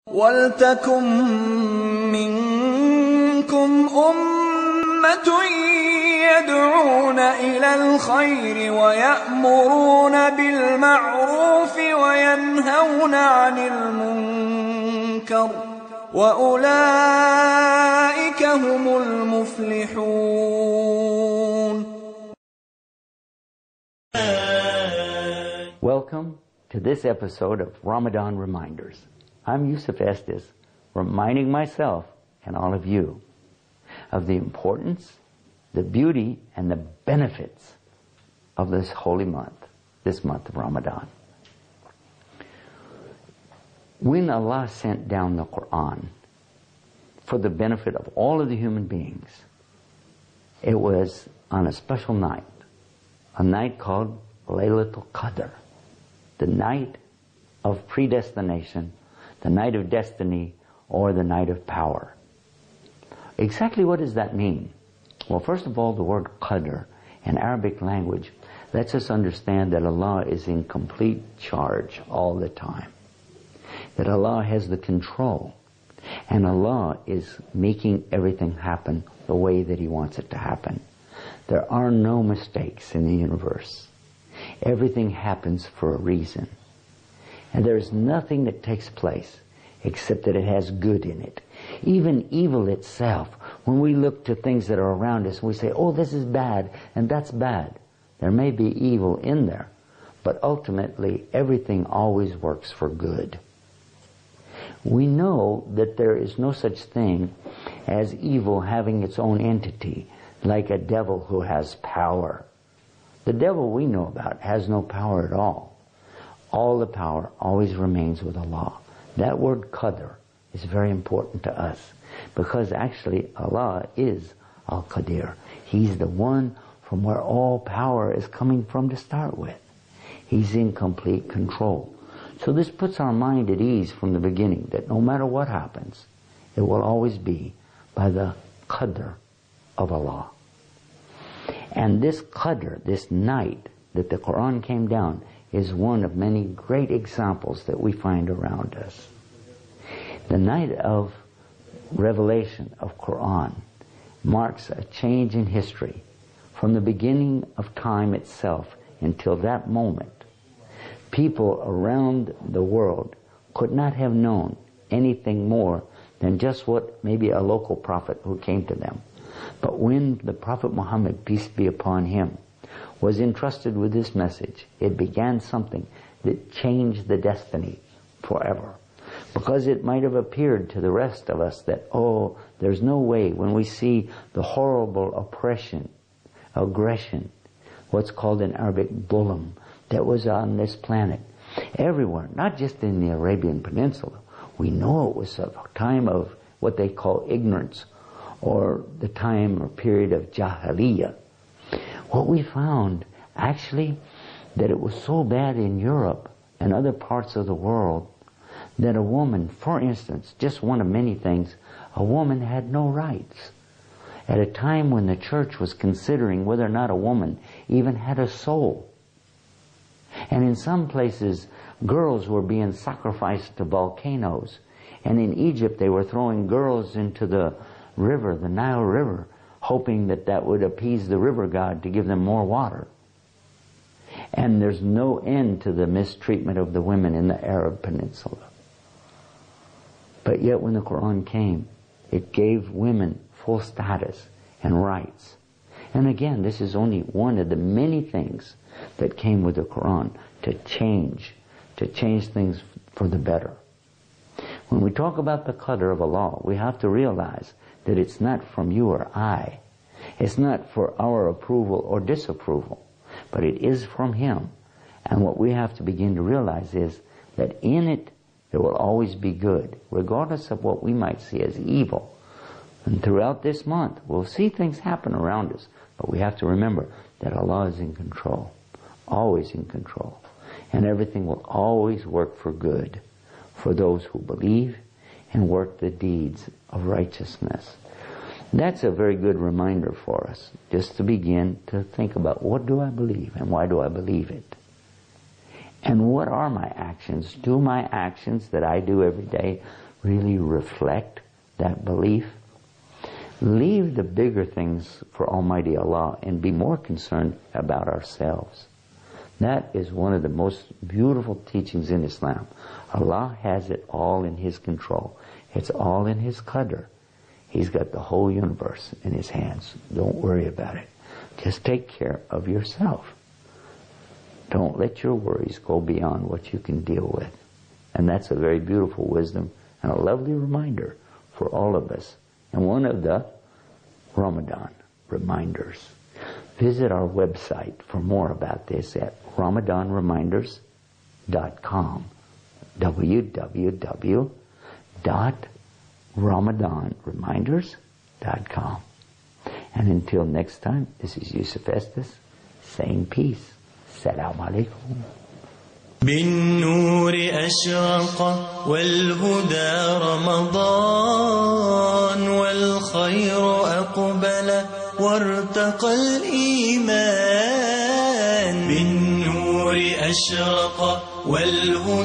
وَلْتَكُن مِّنكُمْ أُمَّةٌ يَدْعُونَ إِلَى الْخَيْرِ وَيَأْمُرُونَ بِالْمَعْرُوفِ وَيَنْهَوْنَ عَنِ الْمُنكَرِ وَأُولَئِكَ هُمُ الْمُفْلِحُونَ. Welcome to this episode of Ramadan Reminders. I'm Yusuf Estes, reminding myself and all of you of the importance, the beauty, and the benefits of this holy month, this month of Ramadan. When Allah sent down the Quran for the benefit of all of the human beings, it was on a special night, a night called Laylatul Qadr, the night of predestination, the night of destiny, or the night of power. Exactly what does that mean? Well, first of all, the word Qadr in Arabic language lets us understand that Allah is in complete charge all the time, that Allah has the control, and Allah is making everything happen the way that He wants it to happen. There are no mistakes in the universe. Everything happens for a reason. And there's nothing that takes place except that it has good in it. Even evil itself, when we look to things that are around us, we say, oh, this is bad, and that's bad. There may be evil in there, but ultimately everything always works for good. We know that there is no such thing as evil having its own entity, like a devil who has power. The devil we know about has no power at all. All the power always remains with Allah. That word Qadr is very important to us, because actually Allah is AlQadar. He's the one from where all power is coming from to start with. He's in complete control. So this puts our mind at ease from the beginning, that no matter what happens, it will always be by the Qadr of Allah. And this Qadr, this night that the Quran came down, is one of many great examples that we find around us. The night of revelation of Quran marks a change in history from the beginning of time itself until that moment. People around the world could not have known anything more than just what maybe a local prophet who came to them. But when the Prophet Muhammad, peace be upon him, was entrusted with this message, it began something that changed the destiny forever. Because it might have appeared to the rest of us that, oh, there's no way, when we see the horrible oppression, aggression, what's called in Arabic dhulam, that was on this planet, everywhere, not just in the Arabian Peninsula. We know it was a time of what they call ignorance, or the time or period of Jahiliyyah. What we found, actually, that it was so bad in Europe and other parts of the world that a woman, for instance, just one of many things, a woman had no rights. At a time when the church was considering whether or not a woman even had a soul. And in some places, girls were being sacrificed to volcanoes. And in Egypt, they were throwing girls into the river, the Nile River, hoping that that would appease the river god to give them more water. And there's no end to the mistreatment of the women in the Arab Peninsula. But yet when the Quran came, it gave women full status and rights. And again, this is only one of the many things that came with the Quran to change things for the better. When we talk about the Qadr of Allah, we have to realize that it's not from you or I. It's not for our approval or disapproval, but it is from Him. And what we have to begin to realize is that in it there will always be good, regardless of what we might see as evil. And throughout this month, we'll see things happen around us, but we have to remember that Allah is in control, always in control. And everything will always work for good for those who believe and work the deeds of righteousness. That's a very good reminder for us, just to begin to think about, what do I believe and why do I believe it? And what are my actions? Do my actions that I do every day really reflect that belief? Leave the bigger things for Almighty Allah and be more concerned about ourselves. That is one of the most beautiful teachings in Islam. Allah has it all in His control. It's all in His Qadr. He's got the whole universe in His hands. Don't worry about it. Just take care of yourself. Don't let your worries go beyond what you can deal with. And that's a very beautiful wisdom and a lovely reminder for all of us. And one of the Ramadan reminders. Visit our website for more about this at ramadanreminders.com. www.ramadanreminders.com. And until next time, this is Yusuf Estes saying peace. Assalamu alaikum. بالنور أشرق والهدى رمضان والخير أقبل وارتقى الإيمان بالنور أشرق والهدى